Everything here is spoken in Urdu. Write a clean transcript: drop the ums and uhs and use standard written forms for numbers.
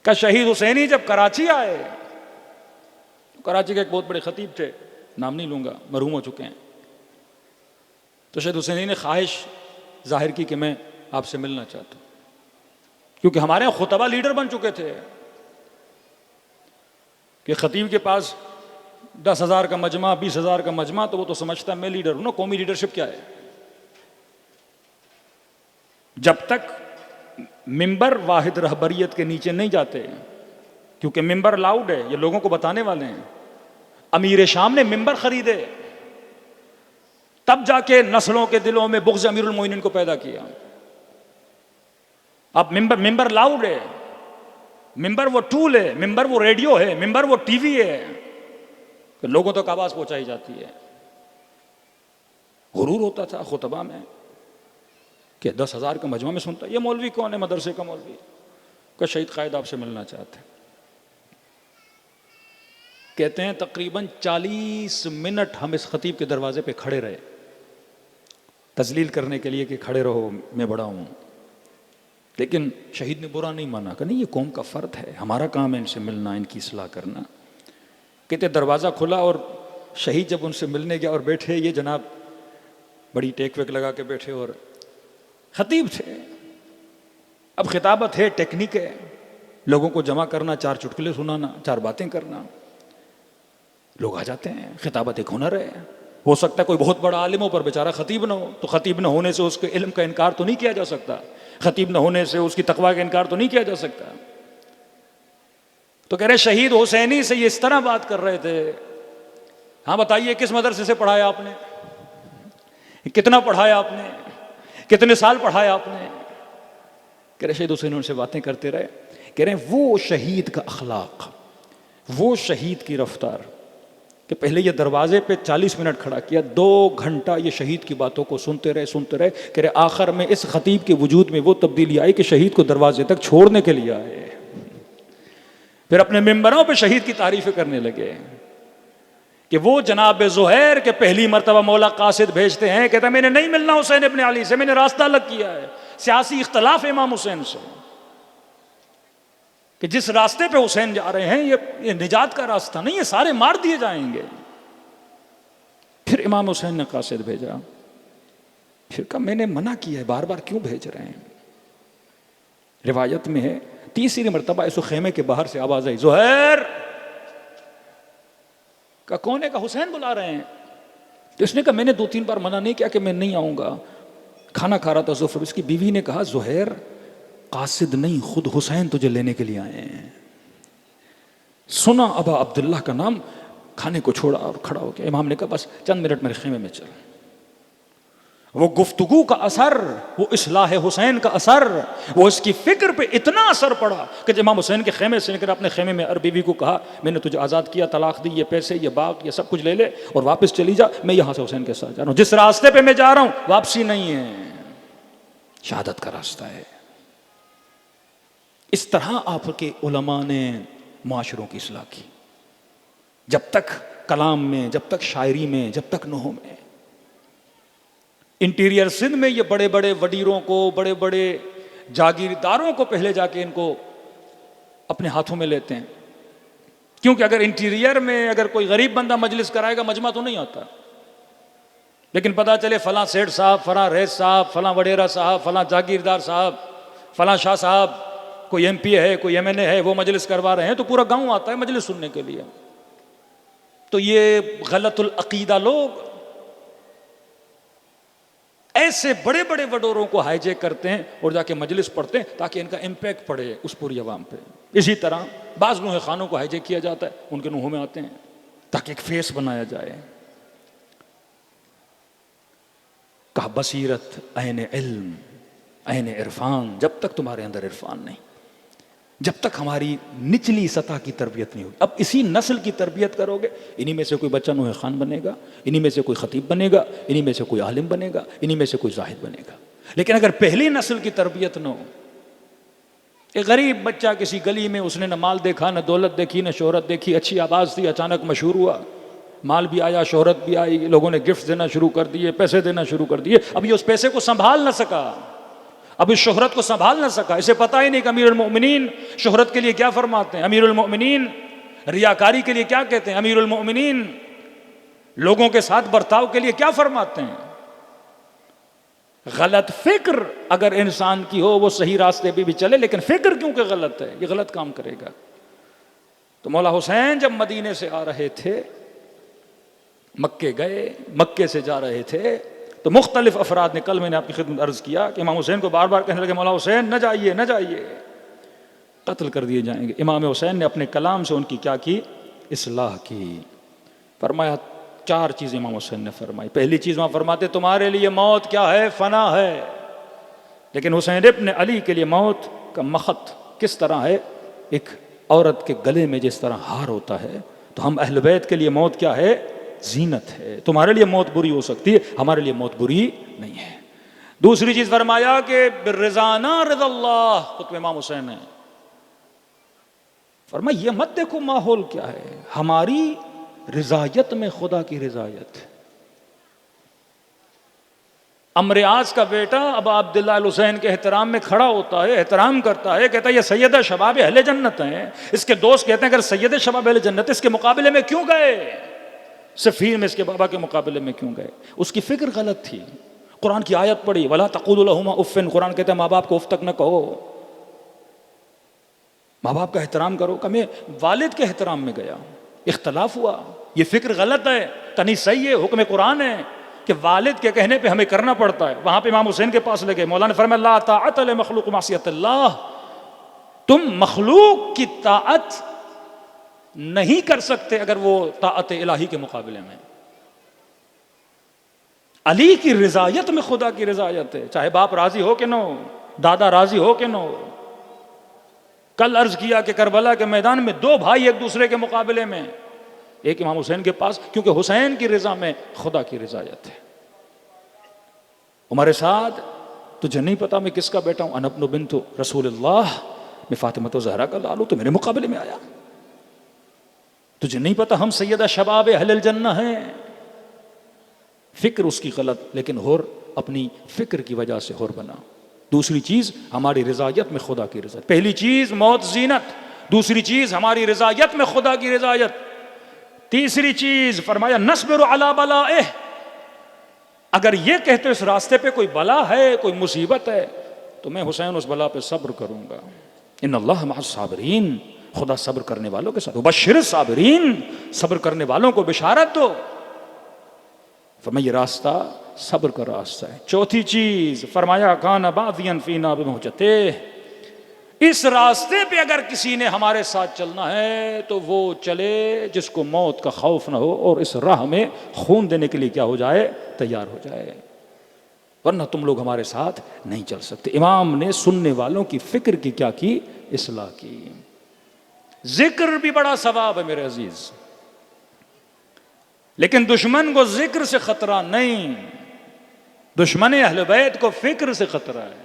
کہ شہید حسینی جب کراچی آئے، کراچی کے ایک بہت بڑے خطیب تھے، نام نہیں لوں گا، مرحوم ہو چکے ہیں، تو شہید حسینی نے خواہش ظاہر کی کہ میں آپ سے ملنا چاہتا ہوں، کیونکہ ہمارے یہاں خطبہ لیڈر بن چکے تھے کہ خطیب کے پاس 10,000 کا مجمع، 20,000 کا مجمع، تو وہ تو سمجھتا ہے میں لیڈر ہوں نا۔ قومی لیڈرشپ کیا ہے؟ جب تک ممبر واحد رہبریت کے نیچے نہیں جاتے، کیونکہ ممبر لاؤڈ ہے، یہ لوگوں کو بتانے والے ہیں۔ امیر شام نے ممبر خریدے، تب جا کے نسلوں کے دلوں میں بغض امیر المومنین کو پیدا کیا۔ اب ممبر لاؤڈ ہے، ممبر وہ ٹول ہے، ممبر وہ ریڈیو ہے، ممبر وہ ٹی وی ہے کہ لوگوں تک آواز پہنچائی جاتی ہے۔ غرور ہوتا تھا خطبہ میں کہ 10,000 کا مجمع میں سنتا، یہ مولوی کون ہے؟ مدرسے کا مولوی، کہ شہید قائد آپ سے ملنا چاہتے ہیں۔ کہتے ہیں تقریباً 40 منٹ ہم اس خطیب کے دروازے پہ کھڑے رہے، تذلیل کرنے کے لیے کہ کھڑے رہو، میں بڑا ہوں، لیکن شہید نے برا نہیں مانا کہ نہیں، یہ قوم کا فرد ہے، ہمارا کام ہے ان سے ملنا، ان کی اصلاح کرنا۔ کہتے دروازہ کھلا اور شہید جب ان سے ملنے گیا اور بیٹھے، یہ جناب بڑی ٹیک ویک لگا کے بیٹھے، اور خطیب تھے، اب خطابت ہے، ٹیکنیک ہے، لوگوں کو جمع کرنا، 4 چٹکلے سنانا، 4 باتیں کرنا، لوگ آ جاتے ہیں۔ خطابت ایک ہنر ہے، ہو سکتا ہے کوئی بہت بڑا عالم ہو پر بیچارہ خطیب نہ ہو، تو خطیب نہ ہونے سے اس کے علم کا انکار تو نہیں کیا جا سکتا، خطیب نہ ہونے سے اس کی تقویٰ کا انکار تو نہیں کیا جا سکتا۔ تو کہہ رہے شہید حسینی سے یہ اس طرح بات کر رہے تھے، ہاں بتائیے کس مدرسے سے پڑھایا آپ نے، کتنا پڑھایا آپ نے، کتنے سال پڑھایا آپ نے؟ کہہ رہے شہید حسین ان سے باتیں کرتے رہے، کہہ رہے ہیں وہ شہید کا اخلاق، وہ شہید کی رفتار کہ پہلے یہ دروازے پہ 40 منٹ کھڑا کیا، 2 گھنٹہ یہ شہید کی باتوں کو سنتے رہے، کہہ رہے آخر میں اس خطیب کے وجود میں وہ تبدیلی آئی کہ شہید کو دروازے تک چھوڑنے کے لیے آئے، پھر اپنے ممبروں پہ شہید کی تعریفیں کرنے لگے کہ وہ جناب زہیر کے پہلی مرتبہ مولا قاصد بھیجتے ہیں، کہتا ہے میں نے نہیں ملنا حسین ابن علی سے، میں نے راستہ الگ کیا ہے، سیاسی اختلاف امام حسین سے کہ جس راستے پہ حسین جا رہے ہیں یہ نجات کا راستہ نہیں ہے، سارے مار دیے جائیں گے۔ پھر امام حسین نے قاصد بھیجا، پھر کہا میں نے منع کیا ہے، بار بار کیوں بھیج رہے ہیں؟ روایت میں ہے 3 مرتبہ اس خیمے کے باہر سے آواز آئی، زہیر کا کون ہے؟ کہ حسین بلا رہے ہیں۔ تو اس نے کہا میں نے 2-3 بار منع نہیں کیا کہ میں نہیں آؤں گا، کھانا کھا رہا تھا ظفر۔ اس کی بیوی نے کہا زہیر قاصد نہیں، خود حسین تجھے لینے کے لیے آئے ہیں۔ سنا ابا عبداللہ کا نام، کھانے کو چھوڑا اور کھڑا ہو گیا۔ امام نے کہا بس چند منٹ میرے خیمے میں چل۔ وہ گفتگو کا اثر، وہ اصلاح حسین کا اثر، وہ اس کی فکر پہ اتنا اثر پڑا کہ جب امام حسین کے خیمے سے نکل اپنے خیمے میں بیوی کو کہا میں نے تجھے آزاد کیا، طلاق دی، یہ پیسے، یہ باغ، یہ سب کچھ لے لے اور واپس چلی جا، میں یہاں سے حسین کے ساتھ جا رہا ہوں، جس راستے پہ میں جا رہا ہوں واپسی نہیں ہے، شہادت کا راستہ ہے۔ اس طرح آپ کے علماء نے معاشروں کی اصلاح کی، جب تک کلام میں، جب تک شاعری میں، جب تک نحو میں۔ انٹیریئر سندھ میں یہ بڑے بڑے وڈیروں کو، بڑے بڑے جاگیرداروں کو پہلے جا کے ان کو اپنے ہاتھوں میں لیتے ہیں، کیونکہ اگر انٹیریئر میں اگر کوئی غریب بندہ مجلس کرائے گا مجمع تو نہیں آتا، لیکن پتہ چلے فلاں سیٹھ صاحب، فلاں ریس صاحب، فلاں وڈیرا صاحب، فلاں جاگیردار صاحب، فلاں شاہ صاحب، کوئی ایم پی ہے، کوئی ایم این اے ہے، وہ مجلس کروا رہے ہیں تو پورا گاؤں آتا ہے مجلس سننے کے لیے۔ تو یہ غلط العقیدہ لوگ ایسے بڑے بڑے وڈوروں کو ہائی جیک کرتے ہیں اور جا کے مجلس پڑھتے ہیں تاکہ ان کا امپیکٹ پڑے اس پوری عوام پہ۔ اسی طرح بعض نوحے خانوں کو ہائی جیک کیا جاتا ہے، ان کے نوحوں میں آتے ہیں تاکہ ایک فیس بنایا جائے۔ کہا بصیرت، عین علم، عین عرفان، جب تک تمہارے اندر عرفان نہیں، جب تک ہماری نچلی سطح کی تربیت نہیں ہوگی۔ اب اسی نسل کی تربیت کرو گے، انہی میں سے کوئی بچہ نوحہ خان بنے گا، انہی میں سے کوئی خطیب بنے گا، انہی میں سے کوئی عالم بنے گا، انہی میں سے کوئی زاہد بنے گا۔ لیکن اگر پہلی نسل کی تربیت نہ ہو، ایک غریب بچہ کسی گلی میں، اس نے نہ مال دیکھا، نہ دولت دیکھی، نہ شہرت دیکھی، اچھی آواز تھی، اچانک مشہور ہوا، مال بھی آیا، شہرت بھی آئی، لوگوں نے گفٹ دینا شروع کر دیے، پیسے دینا شروع کر دیے، اب یہ اس پیسے کو سنبھال نہ سکا، اب اس شہرت کو سنبھال نہ سکا، اسے پتہ ہی نہیں کہ امیر المؤمنین شہرت کے لیے کیا فرماتے ہیں، امیر المؤمنین ریاکاری کے لیے کیا کہتے ہیں، امیر المؤمنین لوگوں کے ساتھ برتاؤ کے لیے کیا فرماتے ہیں۔ غلط فکر اگر انسان کی ہو وہ صحیح راستے پہ بھی چلے، لیکن فکر کیونکہ غلط ہے، یہ غلط کام کرے گا۔ تو مولا حسین جب مدینے سے آ رہے تھے، مکے گئے، مکے سے جا رہے تھے، تو مختلف افراد نے، کل میں نے آپ کی خدمت عرض کیا کہ امام حسین کو بار بار کہنے لگے مولا حسین نہ جائیے نہ جائیے، قتل کر دیے جائیں گے۔ امام حسین نے اپنے کلام سے ان کی کیا کی؟ اصلاح کی۔ فرمایا 4 چیزیں امام حسین نے فرمائی۔ پہلی چیز وہاں فرماتے تمہارے لیے موت کیا ہے؟ فنا ہے، لیکن حسین ابن علی کے لیے موت کا مخط کس طرح ہے؟ ایک عورت کے گلے میں جس طرح ہار ہوتا ہے، تو ہم اہل بیت کے لیے موت کیا ہے؟ زینت ہے۔ تمہارے لیے موت بری ہو سکتی ہے، ہمارے لیے موت بری نہیں ہے۔ دوسری چیز فرمایا کہ بالرضانا رضا اللہ، خطبہ امام حسین ہے، فرمایا یہ مت دیکھو ماحول کیا ہے، ہماری رضایت میں خدا کی رضایت۔ عمرو عاص کا بیٹا ابا عبداللہ الحسین کے احترام میں کھڑا ہوتا ہے، احترام کرتا ہے، کہتا ہے یہ سید شباب اہل جنت ہیں۔ اس کے دوست کہتے ہیں اگر سید شباب اہل جنت اس کے مقابلے میں کیوں گئے؟ سفیر میں اس کے بابا کے مقابلے میں کیوں گئے؟ اس کی فکر غلط تھی۔ قرآن کی آیت پڑھی وَلَا تَقُولُوا لَهُمَا اُفٍّ، قرآن کہتا ہے ماں باپ کو اف تک نہ کہو، ماں باپ کا احترام کرو۔ کہ میں والد کے احترام میں گیا، اختلاف ہوا، یہ فکر غلط ہے، تنی صحیح ہے، حکم قرآن ہے کہ والد کے کہنے پہ ہمیں کرنا پڑتا ہے۔ وہاں پہ امام حسین کے پاس لگے، مولانا نے فرمایا لا طاعت لمخلوق معصیت اللہ، تم مخلوق کی طاعت نہیں کر سکتے اگر وہ طاعت الہی کے مقابلے میں۔ علی کی رضایت میں خدا کی رضایت ہے، چاہے باپ راضی ہو کہ نہ ہو، دادا راضی ہو کہ نہ ہو۔ کل عرض کیا کہ کربلا کے میدان میں 2 بھائی ایک دوسرے کے مقابلے میں، ایک امام حسین کے پاس، کیونکہ حسین کی رضا میں خدا کی رضایت ہے۔ عمر سعد تجھے نہیں پتا میں کس کا بیٹا ہوں؟ انا ابن بنت رسول اللہ، میں فاطمہ زہرا کا لالو، تو میرے مقابلے میں آیا؟ تجھے نہیں پتا ہم سیدہ شباب اہل الجنہ ہیں؟ فکر اس کی غلط، لیکن ہور اپنی فکر کی وجہ سے ہور بنا۔ دوسری چیز ہماری رضایت میں خدا کی رضایت۔ پہلی چیز موت زینت، دوسری چیز ہماری رضایت میں خدا کی رضایت، تیسری چیز فرمایا نصبر علی بلائہ، اگر یہ کہتے اس راستے پہ کوئی بلا ہے، کوئی مصیبت ہے، تو میں حسین اس بلا پہ صبر کروں گا۔ ان اللہ مع الصابرین، خدا صبر کرنے والوں کے ساتھ، بشر الصابرین، صبر کرنے والوں کو بشارت دو۔ فرمایا یہ راستہ صبر کا راستہ ہے۔ چوتھی چیز فرمایا کان باغیا فینا بمہجتہ، اس راستے پہ اگر کسی نے ہمارے ساتھ چلنا ہے تو وہ چلے جس کو موت کا خوف نہ ہو اور اس راہ میں خون دینے کے لیے کیا ہو جائے؟ تیار ہو جائے، ورنہ تم لوگ ہمارے ساتھ نہیں چل سکتے۔ امام نے سننے والوں کی فکر کی کیا کی؟ اصلاح کی۔ ذکر بھی بڑا ثواب ہے میرے عزیز، لیکن دشمن کو ذکر سے خطرہ نہیں، دشمن اہل بیت کو فکر سے خطرہ ہے۔